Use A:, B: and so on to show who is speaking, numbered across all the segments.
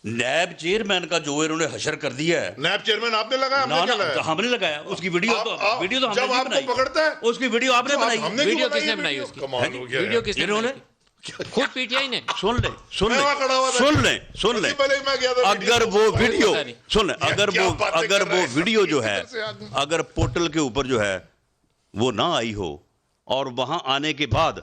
A: NAB chairman کا جو انہوں نے حشر کر دیا ہے،
B: نیب چیئرمین آپ نے لگایا؟
A: ہم نے لگایا اس کی ویڈیو تو ہم نے
B: جب آپ کو پکڑتا ہے
A: اس کی ویڈیو آپ نے بنائی،
C: ویڈیو کس نے بنائی اس کی؟ ویڈیو کس نے بنائی؟ خود پی ٹی آئی نے.
A: سن لیں اگر وہ ویڈیو سن لیں اگر وہ ویڈیو جو ہے اگر پورٹل کے اوپر جو ہے وہ نہ آئی ہو اور وہاں آنے کے بعد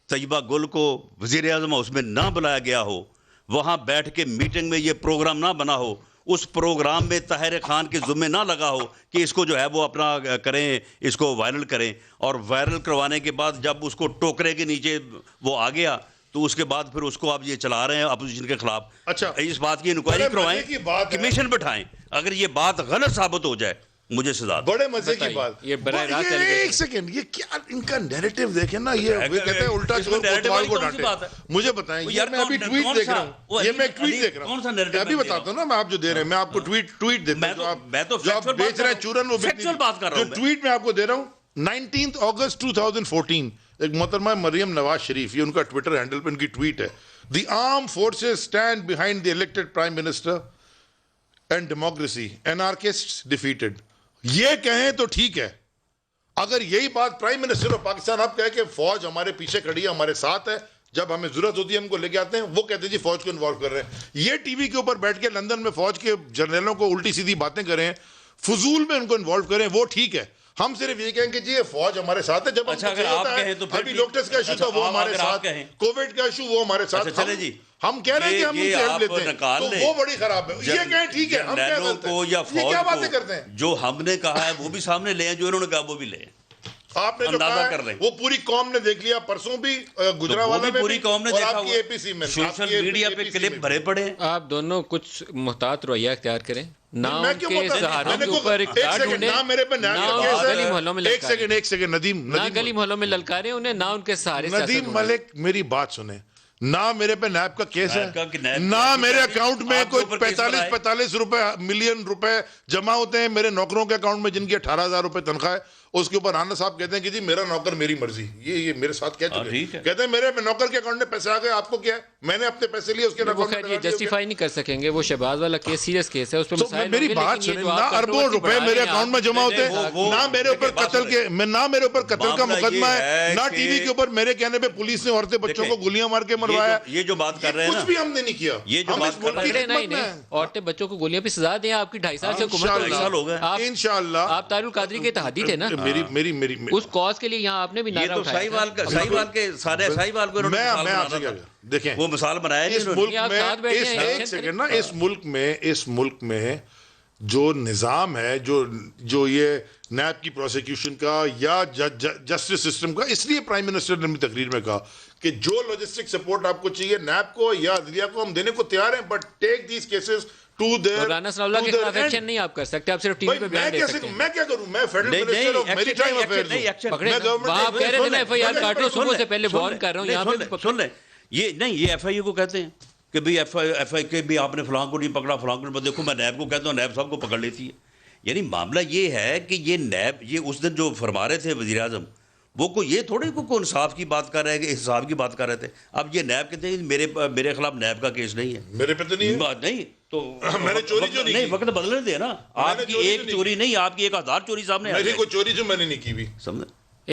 A: طیبہ گل کو وزیر اعظم ہاؤس میں نہ بلایا گیا ہو، وہاں بیٹھ کے میٹنگ میں یہ پروگرام نہ بنا ہو، اس پروگرام میں طاہر خان کے ذمہ نہ لگا ہو کہ اس کو جو ہے وہ اپنا کریں، اس کو وائرل کریں، اور وائرل کروانے کے بعد جب اس کو ٹوکرے کے نیچے وہ آ گیا تو اس کے بعد پھر اس کو آپ یہ چلا رہے ہیں اپوزیشن کے خلاف.
B: اچھا
A: اس بات کی انکوائری کروائیں، کمیشن بٹھائیں. اگر یہ بات غلط ثابت ہو جائے مجھے سزا.
B: بڑے مزے کی بات.
C: یہ براہ راست
B: ایک سیکنڈ، یہ کیا ان کا نیریٹو دیکھیں نا، یہ کہتے ہیں الٹا چور کوتوال کو ڈانٹے. مجھے بتائیں، یہ میں ابھی ٹویٹ دیکھ رہا ہوں، یہ میں ٹویٹ دیکھ رہا ہوں، ابھی بتاتا ہوں نا میں آپ جو دے رہے ہیں، میں آپ کو ٹویٹ دیتا ہوں. جو آپ بیچ رہے ہیں چورن، وہ جو ٹویٹ میں آپ کو دے رہا ہوں 19 اگست 2014 ایک محترمہ مریم نواز شریف، یہ ان کا ٹویٹر ہینڈل پہ ان کی ٹویٹ ہے. The armed forces stand behind the elected prime minister and democracy, anarchists defeated. یہ کہیں تو ٹھیک ہے، اگر یہی بات پرائم منسٹر آف پاکستان آپ کہے کہ فوج ہمارے پیچھے کھڑی ہے، ہمارے ساتھ ہے، جب ہمیں ضرورت ہوتی ہے ہم کو لے کے آتے ہیں، وہ کہتے ہیں جی فوج کو انوالو کر رہے ہیں. یہ ٹی وی کے اوپر بیٹھ کے لندن میں فوج کے جنرلوں کو الٹی سیدھی باتیں کریں، فضول میں ان کو انوالو کریں، وہ ٹھیک ہے. ہم صرف یہ کہیں کہ جی یہ فوج ہمارے ساتھ ہے. جب ابھی لوکٹس کا ایشو تھا وہ ہمارے ساتھ، کووڈ کا ایشو وہ ہمارے ساتھ.
A: چلے جی
B: ہم کہہ رہے ہیں کہ ہم ان سے ہیلپ لیتے ہیں تو وہ بڑی خراب ہے. یہ کہیں ٹھیک ہے، ہم کیا غلط ہیں؟ یہ کیا باتیں کرتے ہیں؟
A: جو ہم نے کہا ہے وہ بھی سامنے لے ہیں، جو انہوں نے کہا وہ بھی لے.
B: آپ نے جو کہا ہے وہ پوری قوم نے دیکھ لیا، پرسوں بھی گجرانوالہ میں
A: پوری قوم نے دیکھا،
B: کی اے پی سی میں
A: سوشل میڈیا پہ کلپ بھرے پڑے ہیں.
C: آپ دونوں کچھ محتاط رویہ اختیار کریں. نہ
B: میں
C: ان
B: کیوں
C: کے سہاروں کے اوپر اقتدار ڈھونڈیں،
B: نہ میرے پہ
C: گلی محلوں میں للکاریں.
B: ایک سیکنڈ ندیم،
C: نہ گلی محلوں میں للکاریں انہیں، نہ ان کے سہارے.
B: ندیم ملک میری بات سنیں، نہ میرے پہ نیب کا کیس ہے، نہ میرے اکاؤنٹ میں کوئی 45 روپے ملین روپے جمع ہوتے ہیں میرے نوکروں کے اکاؤنٹ میں جن کی 18,000 روپے تنخواہ ہے. اس کے اوپر رانا صاحب کہتے ہیں کہ جی میرا نوکر میری مرضی. یہ میرے ساتھ کہہ چکے ہیں، کہتے ہیں میرے نوکر کے اکاؤنٹ میں پیسے آ گئے، آپ کو کیا ہے؟ میں نے اپنے پیسے لیے اس کے اکاؤنٹ میں.
C: یہ جسٹیفائی نہیں کر سکیں گے، وہ شہباز والا کیس سیریس کیس ہے، اس پہ مسائل.
B: میری بات سنیں، نہ اربوں روپے میرے اکاؤنٹ میں جمع ہوتے ہیں، نہ میرے اوپر قتل کا مقدمہ ہے، نہ ٹی وی کے اوپر میرے کہنے پہ پولیس نے عورتیں بچوں کو گولیاں مار کے مروایا.
A: یہ جو بات کر رہے ہیں
B: کچھ بھی ہم نے نہیں کیا.
A: یہ جو بات کر رہے ہیں
C: نہیں، عورتیں بچوں کو گولیاں پہ سزا دیں. آپ کی 2.5 سال سے حکومت،
B: انشاءاللہ
C: آپ طاہر القادری کے اتحادی تھے نا.
B: میری
C: اس کاز کے لیے یہاں آپ نے بھی نعرہ اٹھایا.
A: ساہیوال کے سارے ساہیوال کو
B: میں آپ سے کیا دیکھیں،
A: وہ مثال بنایا
B: اس ملک میں ایک سیکنڈ نا، اس ملک میں جو نظام ہے، جو یہ نیب کی پروسیکیوشن کا یا جسٹس سسٹم کا، اس لیے پرائم منسٹر نے اپنی تقریر میں کہا کہ جو لاجسٹک سپورٹ آپ کو چاہیے نیب کو یا عدلیہ کو ہم دینے کو تیار ہیں، but take these cases
C: Rana Sanaullah کے خلاف ایکشن نہیں آپ کر سکتے. آپ صرف ٹی وی پہ بیان دے سکتے ہیں.
B: میں کیا کروں؟ میں فیڈرل منسٹر آف میری ٹائم افیئرز ہوں.
C: پکڑے وہاں آپ کہہ رہے تھے نا ایف آئی آر کاٹو، صبح سے پہلے وارن کر رہا ہوں. یہاں پہ
A: سن لیں، یہ نہیں، یہ ایف آئی اے کو کہتے ہیں کہ بھئی ایف آئی کے بھی آپ نے فلاں کو نہیں پکڑا، فلاں کو. دیکھو میں نیب کو کہتا ہوں، نیب صاحب کو پکڑ لیتی ہے. یعنی معاملہ یہ ہے کہ یہ نیب، یہ اس دن جو فرما رہے تھے وزیر اعظم، وہ کو یہ تھوڑی کو انصاف کی بات کر رہے ہیں، حساب کی بات کر رہے تھے. اب یہ نیب کہتے ہیں میرے خلاف نیب کا کیس نہیں ہے.
B: میرے پہ تو نہیں
A: تو
B: میں نے چوری جو
A: نہیں، وقت بدلنے دے نا. آپ کی ایک چوری نہیں، آپ کی 1000 چوری سامنے.
B: میری کوئی چوری جو میں نے نہیں کی بھی.
A: سمجھ